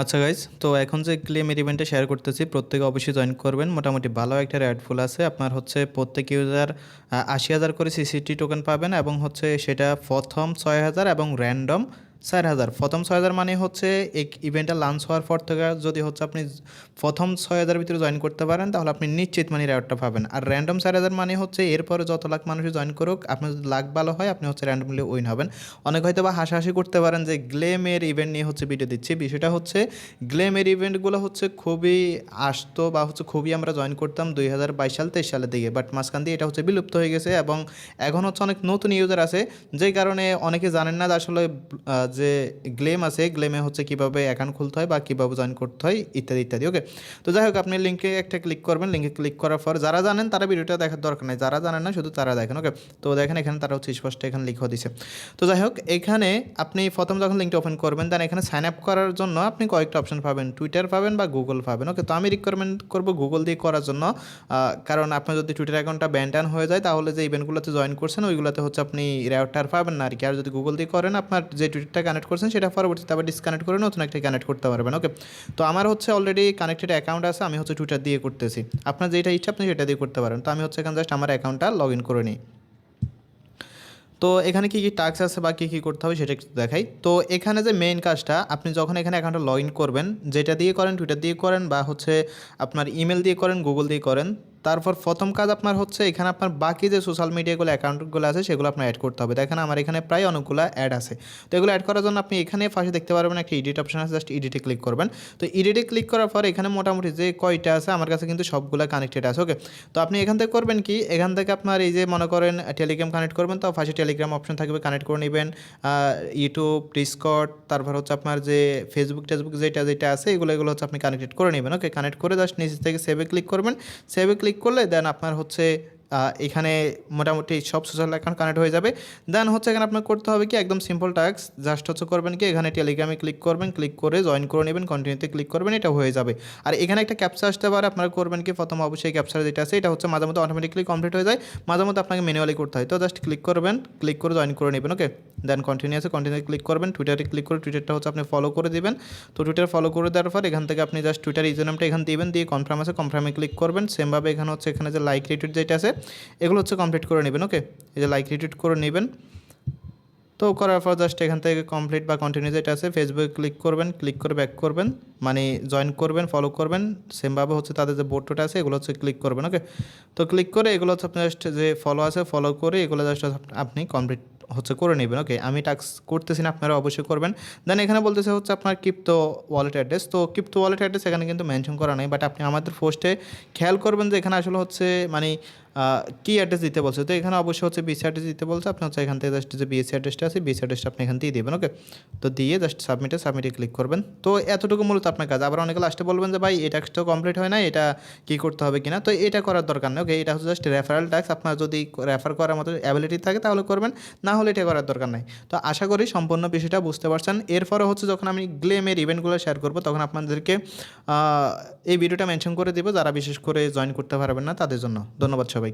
আচ্ছা গাইজ, তো এখন যে ক্লেমের ইভেন্টে শেয়ার করতেছি প্রত্যেকে অবশ্যই জয়েন করবেন। মোটামুটি ভালো একটা রেট ফুল আছে। আপনার হচ্ছে প্রত্যেক ইউজার ৮০,০০০ করে সিসিটি টোকেন পাবেন এবং হচ্ছে সেটা প্রথম ৬,০০০ এবং র্যান্ডম ৪,০০০। প্রথম ৬,০০০ মানে হচ্ছে এই ইভেন্টটা লঞ্চ হওয়ার পর থেকে যদি হচ্ছে আপনি প্রথম ৬,০০০ ভিতরে জয়েন করতে পারেন তাহলে আপনি নিশ্চিত মানে রেওয়ার্ডটা পাবেন। আর র্যান্ডম ৪,০০০ মানে হচ্ছে এরপরে যত লাখ মানুষ জয়েন করুক, আপনার যদি লাখ ভালো হয় আপনি হচ্ছে র্যান্ডমলি উইন হবেন। অনেক হয়তো বা হাসাহাসি করতে পারেন যে গ্লেমের ইভেন্ট নিয়ে হচ্ছে ভিডিও দিচ্ছি। বিষয়টা হচ্ছে গ্লেমের ইভেন্টগুলো হচ্ছে খুবই আসতো বা হচ্ছে খুবই আমরা জয়েন করতাম ২০২২ সাল ২৩ সালের দিকে, বাট মাঝখান দিয়ে এটা হচ্ছে বিলুপ্ত হয়ে গেছে এবং এখন হচ্ছে অনেক নতুন ইউজার আছে, যেই কারণে অনেকে জানেন না যে আসলে যে গ্লেম আছে গ্লেমে হচ্ছে কীভাবে অ্যাকাউন্ট খুলতে হয় বা কীভাবে জয়েন করতে হয় ইত্যাদি ইত্যাদি। ওকে, তো যাই হোক আপনি লিঙ্কে একটা ক্লিক করবেন। লিঙ্কে ক্লিক করার পর যারা জানেন তারা ভিডিওটা দেখার দরকার নেই, যারা জানেন না শুধু তারা দেখেন। ওকে, তো দেখেন এখানে তারা হচ্ছে স্পষ্ট এখানে লিখে দিছে। তো যাই হোক এখানে আপনি প্রথম যখন লিঙ্কটা ওপেন করবেন দেন এখানে সাইন আপ করার জন্য আপনি কয়েকটা অপশন পাবেন, টুইটার পাবেন বা গুগল পাবেন। ওকে, তো আমি রিকমেন্ড করবো গুগল দিয়ে করার জন্য, কারণ আপনার যদি টুইটার অ্যাকাউন্টটা ব্যান হয়ে যায় তাহলে যে ইভেন্টগুলোতে জয়েন করছেন ওইগুলোতে হচ্ছে আপনি রেওয়ার্ডটা আর পাবেন না আর কি। আর যদি গুগল দিয়ে করেন আপনার যে টুইটারটা কানেক্ট করছেন সেটা পরবর্তীতে আবার ডিসকানেক্ট করে নতুন একটা কানেক্ট করতে পারবেন। ওকে, তো আমার হচ্ছে অলরেডি কানেক্টেড অ্যাকাউন্ট আছে, আমি হচ্ছে টুইটার দিয়ে করতেছি। আপনার যেটা ইচ্ছা আপনি সেটা দিয়ে করতে পারেন। তো আমি হচ্ছে এখানে জাস্ট আমার অ্যাকাউন্টটা লগ ইন করে নিই। তো এখানে কী কী টাস্ক আছে বা কী কী করতে হবে সেটা একটু দেখাই। তো এখানে যে মেইন কাজটা আপনি যখন এখানে অ্যাকাউন্টে লগ ইন করবেন, যেটা দিয়ে করেন টুইটার দিয়ে করেন বা হচ্ছে আপনার ইমেল দিয়ে করেন গুগল দিয়ে করেন, তারপর প্রথম কাজ আপনার হচ্ছে এখানে আপনার বাকি যে সোশ্যাল মিডিয়াগুলো অ্যাকাউন্টগুলো আছে সেগুলো আপনার অ্যাড করতে হবে। দেখেন আমার এখানে প্রায় অনেকগুলো অ্যাড আছে। তো এগুলো অ্যাড করার জন্য আপনি এখানে পাশে দেখতে পারবেন একটা এডিট অপশন আছে, জাস্ট এডিটে ক্লিক করবেন। তো এডিটে ক্লিক করার পর এখানে মোটামুটি যে কয়টা আছে আমার কাছে কিন্তু সবগুলো কানেক্টেড আছে। ওকে, তো আপনি এখান থেকে করবেন কি, এখান থেকে আপনার এই যে মনে করেন টেলিগ্রাম কানেক্ট করবেন, তো পাশে টেলিগ্রাম অপশন থাকবে, কানেক্ট করে নেবেন। ইউটিউব, ডিসকর্ড, তারপর হচ্ছে আপনার যে ফেসবুক টেসবুক যেটা আছে এগুলো হচ্ছে আপনি কানেক্টেড করে নেবেন। ওকে, কানেক্ট করে জাস্ট নিচে থেকে সেভে ক্লিক করবেন। সেভে ক্লিক করলে দেন আপনার হচ্ছে এখানে মোটামুটি সব সোশ্যাল অ্যাকাউন্ট কানেক্ট হয়ে যাবে। দেন হচ্ছে এখানে আপনার করতে হবে কি একদম সিম্পল টাস্ক, জাস্ট হচ্ছে করবেন কি এখানে টেলিগ্রামে ক্লিক করবেন, ক্লিক করে জয়েন করে নেবেন, কন্টিনিউতে ক্লিক করবেন, এটা হয়ে যাবে। আর এখানে একটা ক্যাপচা আসতে পারে, আপনারা করবেন কি প্রথম অবশ্যই ক্যাপচা যেটা আছে এটা হচ্ছে মাঝে মধ্যে অটোমেটিকলি কমপ্লিট হয়ে যায়, মাঝে মধ্যে আপনাকে ম্যানুয়ালি করতে হয়। তো জাস্ট ক্লিক করবেন, ক্লিক করে জয়েন করে নেবেন। ওকে, দেন কন্টিনিউ ক্লিক করবেন, টুইটারে ক্লিক করে টুইটারটা হচ্ছে আপনি ফলো করে দিবেন। তো টুইটার ফলো করে দেওয়ার পর এখান থেকে আপনি জাস্ট টুইটার ইউজার নামটা এখানে দিবেন, দিয়ে কনফার্ম আছে কনফার্মে ক্লিক করবেন। সেমভাবে এখানে হচ্ছে এখানে যে লাইক রিটুইট যেটা আছে এগুলো হচ্ছে কমপ্লিট করে নেবেন। ওকে, এই যে লাইক রিটুইট করে নেবেন। তো করার পর জাস্ট এখান থেকে কমপ্লিট বা কন্টিনিউ যেটা আছে ফেসবুকে ক্লিক করবেন, ক্লিক করে ব্যাক করবেন, মানে জয়েন করবেন, ফলো করবেন। সেমভাবে হচ্ছে তাদের যে বোর্ডটা আছে এগুলো হচ্ছে ক্লিক করবেন। ওকে, তো ক্লিক করে এগুলো হচ্ছে আপনি জাস্ট যে ফলো আছে ফলো করে এগুলো জাস্ট আপনি কমপ্লিট হচ্ছে করে নেবেন। ওকে, আমি টাস্ক করতেছি না, আপনারা অবশ্যই করবেন। দেন এখানে বলতেছে হচ্ছে আপনার ক্রিপ্টো ওয়ালেট অ্যাড্রেস। তো ক্রিপ্টো ওয়ালেট অ্যাড্রেস এখানে কিন্তু মেনশন করা নেই, বাট আপনি আমাদের পোস্টে খেয়াল করবেন যে এখানে আসলে হচ্ছে মানে কী অ্যাড্রেস দিতে বলছে। তো এখানে অবশ্যই হচ্ছে বিসি অ্যাড্রেস দিতে বলছে, আপনি হচ্ছে এখান থেকে জাস্ট যে বিএসসি অ্যাড্রেসটা আছে বিএসসি অ্যাড্রেসটা আপনি এখান দিয়ে দেবেন। ওকে, তো দিয়ে জাস্ট সাবমিটে ক্লিক করবেন। তো এতটুকু মূলত আপনার কাজ। আবার অনেকে লাস্টে বলবেন যে ভাই এই টাস্কটাও কমপ্লিট হয় না, এটা কী করতে হবে কিনা। তো এটা করার দরকার নেই। ওকে, এটা হচ্ছে জাস্ট রেফারেল টাস্ক, আপনার যদি রেফার করার মতো অ্যাবিলিটি থাকে তাহলে করবেন, না হলে এটা করার দরকার নাই। তো আশা করি সম্পূর্ণ বিষয়টা বুঝতে পারছেন। এরপরে হচ্ছে যখন আমি গ্লেমের ইভেন্টগুলো শেয়ার করবো তখন আপনাদেরকে এই ভিডিওটা মেনশন করে দেবো যারা বিশেষ করে জয়েন করতে পারবেন না তাদের জন্য। ধন্যবাদ সবাই।